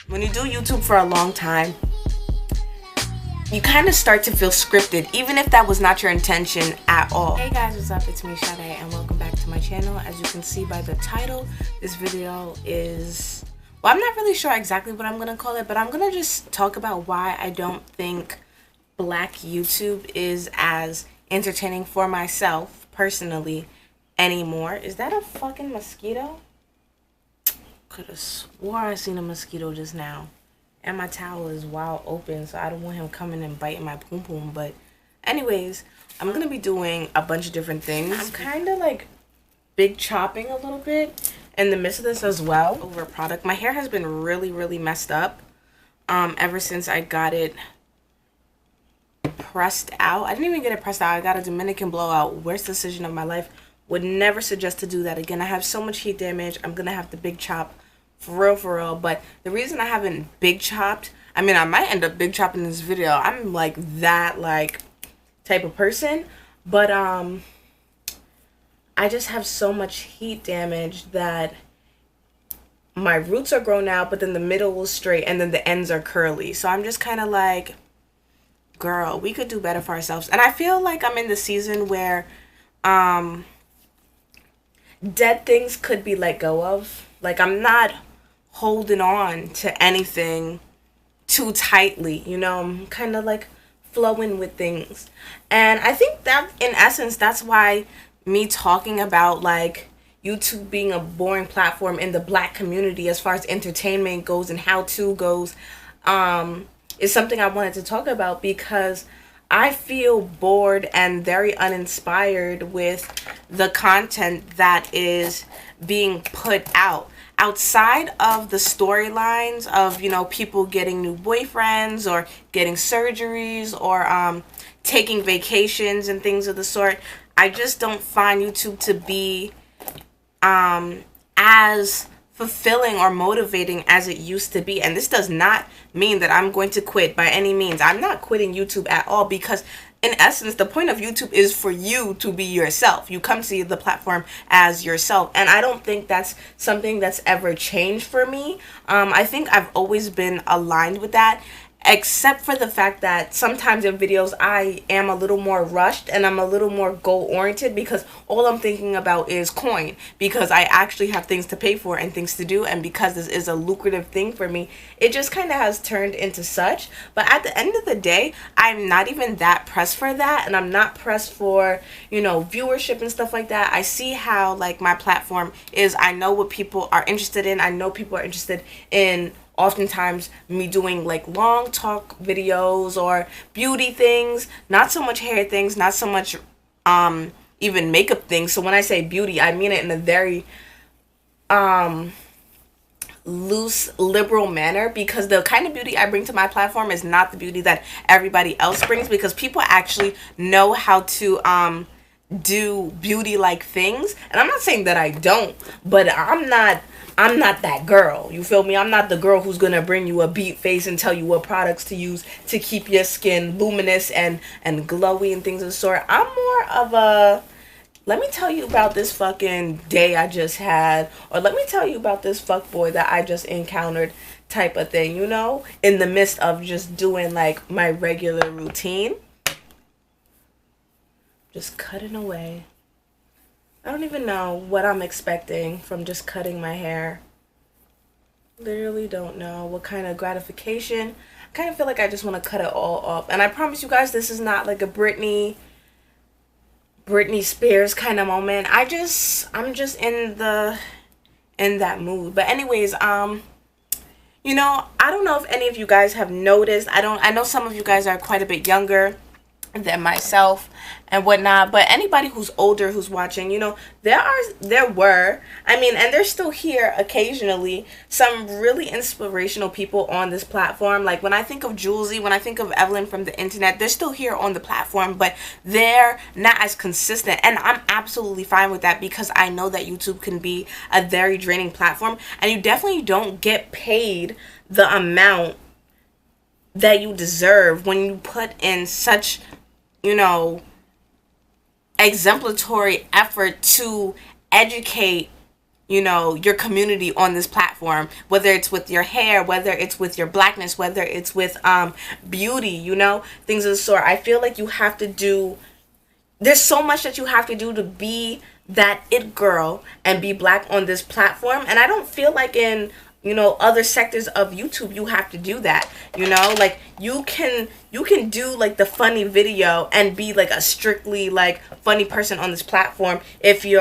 When you do YouTube for a long time, you kind of start to feel scripted, even if that was not your intention at all. Hey guys, what's up? It's me, Sade, and welcome back to my channel. As you can see by the title, this video is, well, I'm not really sure exactly what I'm going to call it, but I'm going to just talk about why I don't think Black YouTube is as entertaining for myself, personally, anymore. Is that a fucking mosquito? Could have swore I seen a mosquito just now. And my towel is wide open, so I don't want him coming and biting my poom poom. But anyways, I'm gonna be doing a bunch of different things. I'm kind of like big chopping a little bit in the midst of this as well over product. My hair has been really messed up ever since I got it pressed out. I didn't even get it pressed out. I got a Dominican blowout. Worst decision of my life. Would never suggest to do that again. I have so much heat damage. I'm gonna have to big chop for real. But the reason I haven't big chopped, I mean, I might end up big chopping this video. I'm like that type of person, but I just have so much heat damage that my roots are grown out, but then the middle was straight and then the ends are curly. So I'm just kind of like, girl, we could do better for ourselves. And I feel like I'm in the season where dead things could be let go of. Like, I'm not holding on to anything too tightly, you know. I'm kind of like flowing with things. And I think that in essence, that's why me talking about like YouTube being a boring platform in the Black community as far as entertainment goes and how to goes is something I wanted to talk about, because I feel bored and very uninspired with the content that is being put out. Outside of the storylines of, you know, people getting new boyfriends or getting surgeries or taking vacations and things of the sort, I just don't find YouTube to be as fulfilling or motivating as it used to be. And this does not mean that I'm going to quit by any means. I'm not quitting YouTube at all, because in essence, the point of YouTube is for you to be yourself. You come to the platform as yourself. And I don't think that's something that's ever changed for me. I think I've always been aligned with that, except for the fact that sometimes in videos I am a little more rushed and I'm a little more goal oriented, because all I'm thinking about is coin, because I actually have things to pay for and things to do, and because this is a lucrative thing for me, it just kind of has turned into such. But at the end of the day, I'm not even that pressed for that, and I'm not pressed for, you know, viewership and stuff like that. I see how like my platform is. I know what people are interested in. I know people are interested in oftentimes me doing like long talk videos or beauty things, not so much hair things, not so much even makeup things. So when I say beauty, I mean it in a very loose, liberal manner, because the kind of beauty I bring to my platform is not the beauty that everybody else brings, because people actually know how to do beauty like things. And I'm not saying that I don't, but I'm not that girl. You feel me? I'm not the girl who's gonna bring you a beat face and tell you what products to use to keep your skin luminous and glowy and things of the sort. I'm more of a, let me tell you about this fucking day I just had, or let me tell you about this fuckboy that I just encountered type of thing, you know, in the midst of just doing like my regular routine. Just cutting away. I don't even know what I'm expecting from just cutting my hair. Literally don't know what kind of gratification. I kind of feel like I just want to cut it all off. And I promise you guys, this is not like a Britney Spears kind of moment. I'm just in that mood. But anyways, you know, I don't know if any of you guys have noticed. I know some of you guys are quite a bit younger than myself and whatnot, but anybody who's older who's watching, you know, there were, I mean, and they're still here occasionally, some really inspirational people on this platform. Like when I think of Julesy, when I think of Evelyn from the internet, they're still here on the platform, but they're not as consistent, and I'm absolutely fine with that, because I know that YouTube can be a very draining platform, and you definitely don't get paid the amount that you deserve when you put in such, you know, exemplary effort to educate your community on this platform, whether it's with your hair, whether it's with your blackness, whether it's with beauty, things of the sort. I feel like you have to do there's so much that you have to do to be that it girl and be black on this platform, and I don't feel like in other sectors of YouTube you have to do that. Like you can do like the funny video and be like a strictly like funny person on this platform if you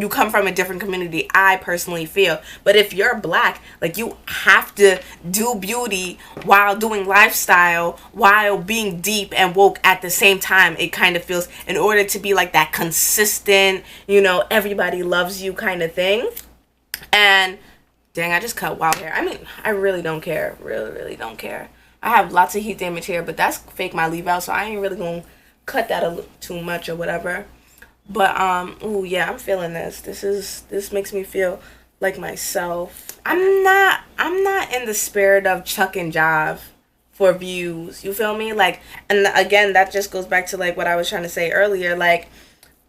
come from a different community, I personally feel. But if you're black, like, you have to do beauty while doing lifestyle, while being deep and woke at the same time. It kind of feels, in order to be like that consistent, everybody loves you kind of thing. And dang, I just cut wild hair. I mean, I really don't care. Really, really don't care. I have lots of heat damage here, but that's fake my leave out, so I ain't really gonna cut that too much or whatever. But oh yeah, I'm feeling this. This makes me feel like myself. I'm not in the spirit of chuck and jive for views. You feel me? Like, and again, that just goes back to like what I was trying to say earlier. Like,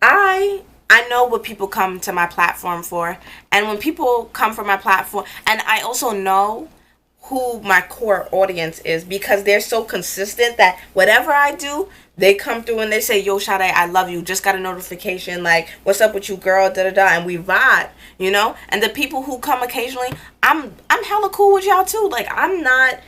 I know what people come to my platform for, and when people come from my platform, and I also know who my core audience is, because they're so consistent that whatever I do, they come through and they say, "Yo, Sade, I love you. Just got a notification. Like, what's up with you, girl?" Da da da, and we vibe, And the people who come occasionally, I'm hella cool with y'all too. Like, I'm not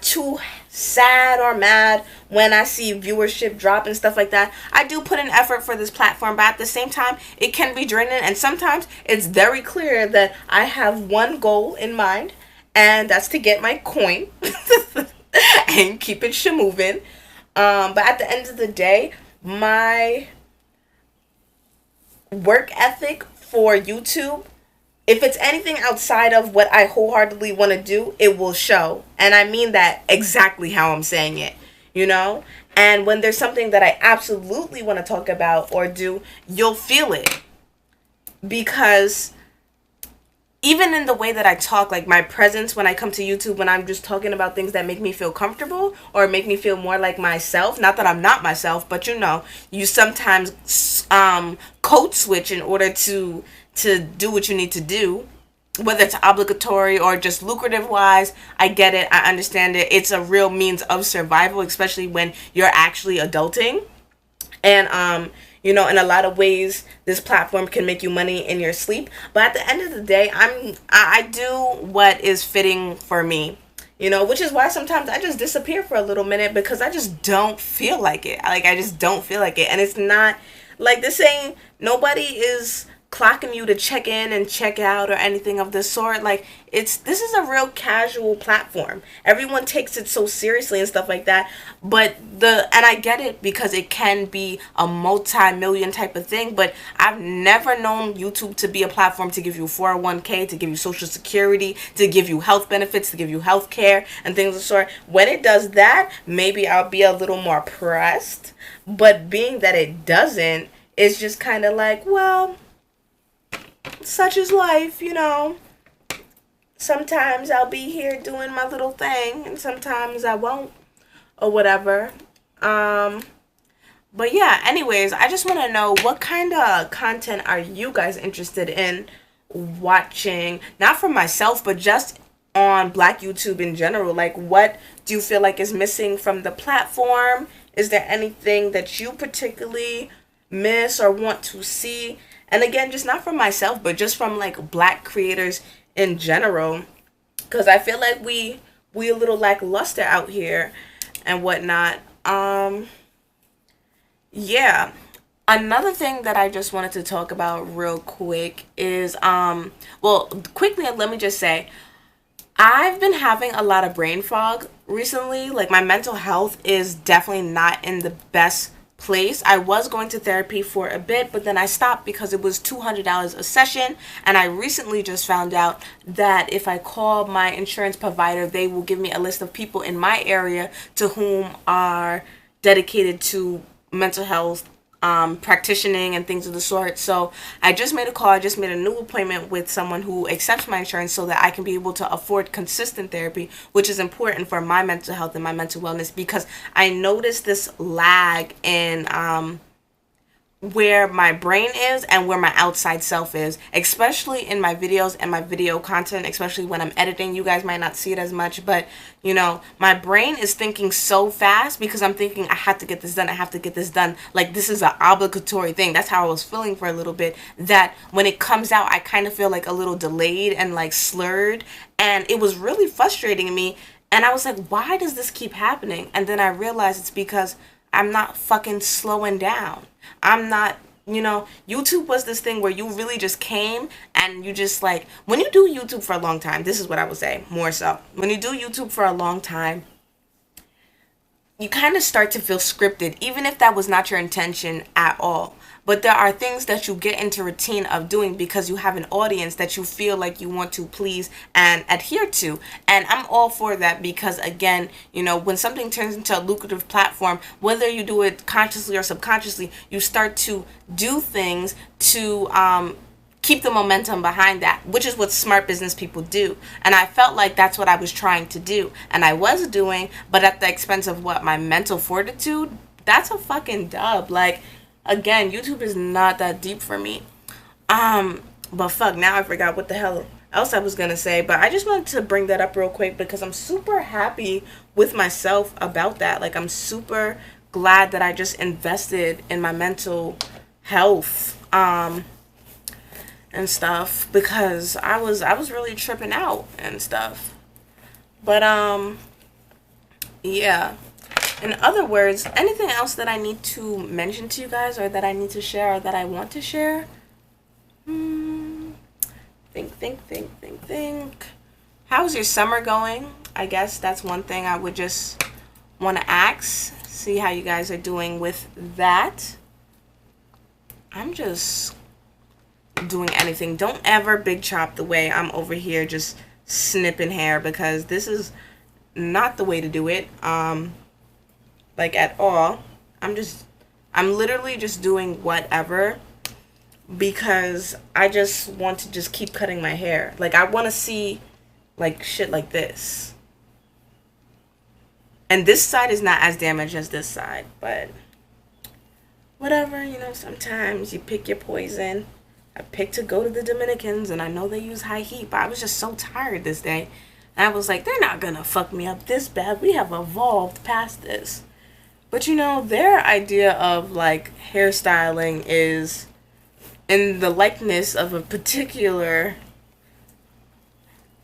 too sad or mad when I see viewership drop and stuff like that. I do put in effort for this platform, but at the same time, it can be draining, and sometimes it's very clear that I have one goal in mind, and that's to get my coin and keep it moving. But at the end of the day, my work ethic for YouTube, if it's anything outside of what I wholeheartedly want to do, it will show. And I mean that exactly how I'm saying it, And when there's something that I absolutely want to talk about or do, you'll feel it. Because even in the way that I talk, like my presence when I come to YouTube, when I'm just talking about things that make me feel comfortable or make me feel more like myself, not that I'm not myself, but you sometimes code switch in order to do what you need to do, whether it's obligatory or just lucrative wise. I get it. I understand it. It's a real means of survival, especially when you're actually adulting. And, in a lot of ways, this platform can make you money in your sleep. But at the end of the day, I do what is fitting for me, which is why sometimes I just disappear for a little minute, because I just don't feel like it. Like, I just don't feel like it. And it's not like this saying, nobody is clocking you to check in and check out or anything of the sort. Like, this is a real casual platform. Everyone takes it so seriously and stuff like that. But and I get it, because it can be a multi-million type of thing, but I've never known YouTube to be a platform to give you 401k, to give you social security, to give you health benefits, to give you health care and things of the sort. When it does that, maybe I'll be a little more pressed. But being that it doesn't, it's just kind of like, well, such is life, Sometimes I'll be here doing my little thing, and sometimes I won't, or whatever. But yeah, anyways, I just want to know, what kind of content are you guys interested in watching? Not for myself, but just on Black YouTube in general. Like, what do you feel like is missing from the platform? Is there anything that you particularly miss or want to see? And again, just not from myself, but just from like Black creators in general, because I feel like we a little lackluster out here and whatnot. Yeah. Another thing that I just wanted to talk about real quick is well, quickly, let me just say, I've been having a lot of brain fog recently. Like, my mental health is definitely not in the best place. I was going to therapy for a bit, but then I stopped because it was $200 a session, and I recently just found out that if I call my insurance provider, they will give me a list of people in my area to whom are dedicated to mental health practicing and things of the sort. So I just made a call. I just made a new appointment with someone who accepts my insurance so that I can be able to afford consistent therapy, which is important for my mental health and my mental wellness, because I noticed this lag in where my brain is and where my outside self is, especially in my videos and my video content, especially when I'm editing. You guys might not see it as much, but you know, my brain is thinking so fast because I'm thinking I have to get this done, I have to get this done, like this is an obligatory thing. That's how I was feeling for a little bit, that when it comes out I kind of feel like a little delayed and like slurred, and it was really frustrating me. And I was like, why does this keep happening? And then I realized it's because I'm not fucking slowing down. I'm not, YouTube was this thing where you really just came and you just like, when you do YouTube for a long time, this is what I would say more so. When you do YouTube for a long time, you kind of start to feel scripted, even if that was not your intention at all. But there are things that you get into routine of doing because you have an audience that you feel like you want to please and adhere to. And I'm all for that because, again, when something turns into a lucrative platform, whether you do it consciously or subconsciously, you start to do things to keep the momentum behind that, which is what smart business people do. And I felt like that's what I was trying to do. And I was doing, but at the expense of what? My mental fortitude? That's a fucking dub. Like, again, YouTube is not that deep for me. But fuck, now I forgot what the hell else I was gonna say. But I just wanted to bring that up real quick because I'm super happy with myself about that. Like, I'm super glad that I just invested in my mental health. And stuff, because I was really tripping out and stuff. But yeah. In other words, anything else that I need to mention to you guys, or that I need to share, or that I want to share? Think. How's your summer going? I guess that's one thing I would just want to ask. See how you guys are doing with that. I'm just doing anything. Don't ever big chop the way I'm over here just snipping hair, because this is not the way to do it. Like at all. I'm literally just doing whatever because I just want to just keep cutting my hair. Like, I want to see like shit like this. And this side is not as damaged as this side, but whatever, sometimes you pick your poison. I picked to go to the Dominicans, and I know they use high heat, but I was just so tired this day. And I was like, they're not gonna fuck me up this bad. We have evolved past this. But their idea of like hairstyling is in the likeness of a particular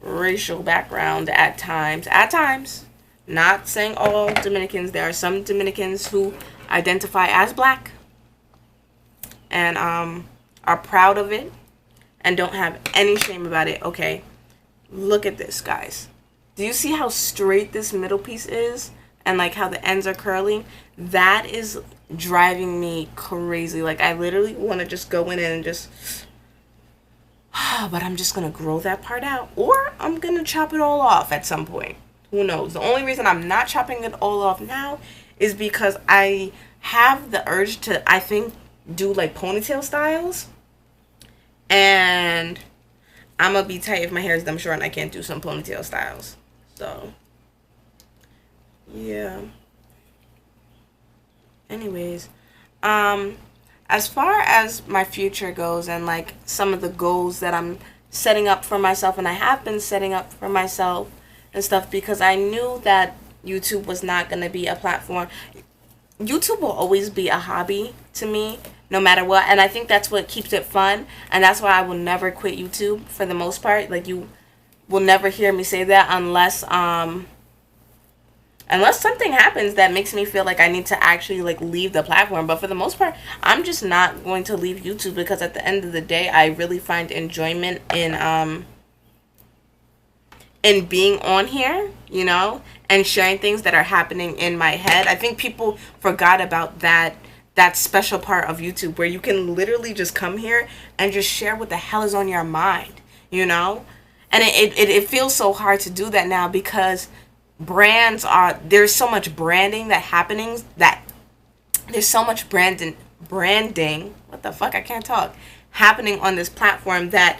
racial background at times. At times. Not saying all Dominicans. There are some Dominicans who identify as black and are proud of it and don't have any shame about it. Okay, look at this, guys. Do you see how straight this middle piece is and like how the ends are curling? That is driving me crazy. Like, I literally want to just go in and just but I'm just gonna grow that part out, or I'm gonna chop it all off at some point. Who knows? The only reason I'm not chopping it all off now is because I have the urge to, I think, do like ponytail styles. And I'm gonna be tight if my hair is dumb short and I can't do some ponytail styles. So, yeah. Anyways, as far as my future goes and like some of the goals that I'm setting up for myself, and I have been setting up for myself and stuff, because I knew that YouTube was not gonna be a platform. YouTube will always be a hobby to me, no matter what, and I think that's what keeps it fun, and that's why I will never quit YouTube for the most part. Like, you will never hear me say that unless something happens that makes me feel like I need to actually like leave the platform. But for the most part, I'm just not going to leave YouTube, because at the end of the day, I really find enjoyment in being on here, and sharing things that are happening in my head. I think people forgot about that special part of YouTube where you can literally just come here and just share what the hell is on your mind, And it feels so hard to do that now, because there's so much branding there's so much branding, what the fuck, I can't talk, happening on this platform that,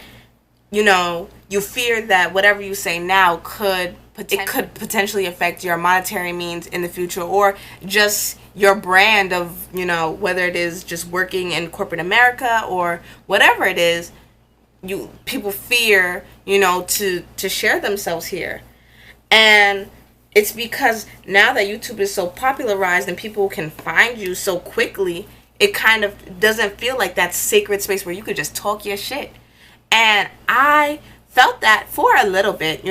you fear that whatever you say now could it could potentially affect your monetary means in the future, or just your brand of, whether it is just working in corporate America or whatever it is. People fear, to share themselves here. And it's because now that YouTube is so popularized and people can find you so quickly, it kind of doesn't feel like that sacred space where you could just talk your shit. And I felt that for a little bit,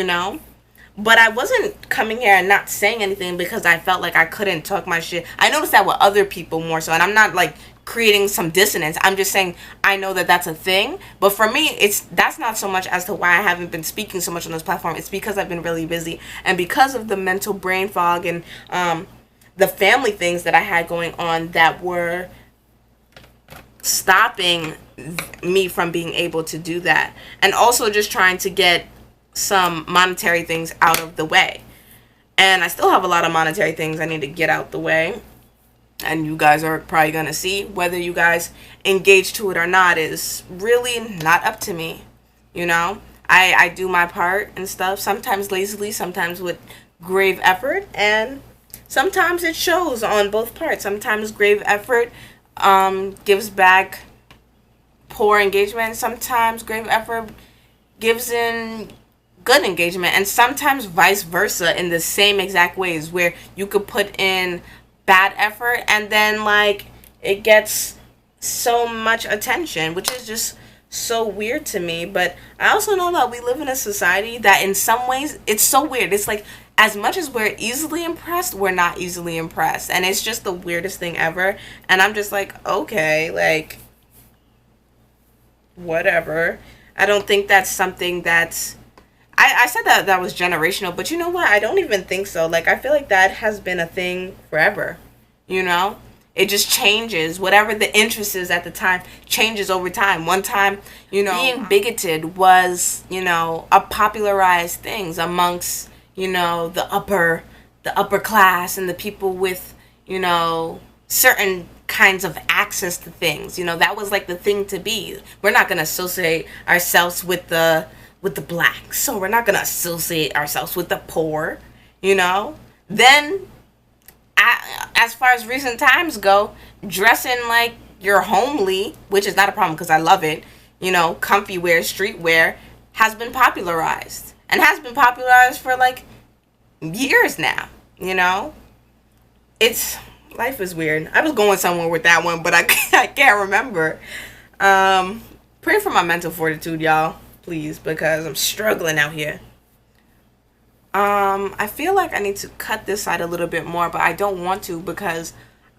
but I wasn't coming here and not saying anything because I felt like I couldn't talk my shit. I noticed that with other people more so, and I'm not like creating some dissonance. I'm just saying I know that that's a thing, but for me, that's not so much as to why I haven't been speaking so much on this platform. It's because I've been really busy, and because of the mental brain fog and the family things that I had going on that were stopping me from being able to do that, and also just trying to get some monetary things out of the way. And I still have a lot of monetary things I need to get out the way, and you guys are probably gonna see. Whether you guys engage to it or not is really not up to me. I do my part and stuff, sometimes lazily, sometimes with grave effort, and sometimes it shows on both parts. Sometimes grave effort gives back poor engagement. Sometimes grave effort gives in good engagement, and sometimes vice versa, in the same exact ways, where you could put in bad effort and then like it gets so much attention, which is just so weird to me. But I also know that we live in a society that in some ways it's so weird. It's like, as much as we're easily impressed, we're not easily impressed, and it's just the weirdest thing ever. And I'm just like, okay, like whatever. I don't think that's something that's I said that was generational, but you know what? I don't even think so. Like, I feel like that has been a thing forever, It just changes. Whatever the interest is at the time changes over time. One time, being bigoted was, a popularized things amongst, the upper class and the people with, certain kinds of access to things. That was like the thing to be. We're not going to associate ourselves with the blacks, so we're not gonna associate ourselves with the poor, Then, as far as recent times go, dressing like you're homely, which is not a problem because I love it, comfy wear, streetwear, has been popularized, and has been popularized for like years now, It's, life is weird. I was going somewhere with that one, but I can't remember. Pray for my mental fortitude, y'all. Please, because I'm struggling out here. I feel like I need to cut this side a little bit more, but I don't want to because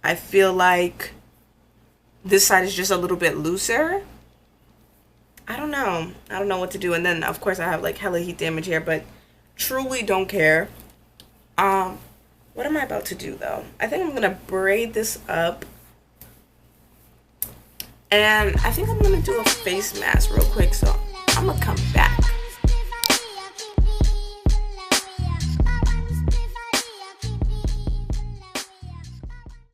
I feel like this side is just a little bit looser. I don't know what to do. And then of course I have like hella heat damage here, but truly don't care. What am I about to do though? I think I'm gonna braid this up, and I think I'm gonna do a face mask real quick, so I'm gonna come back.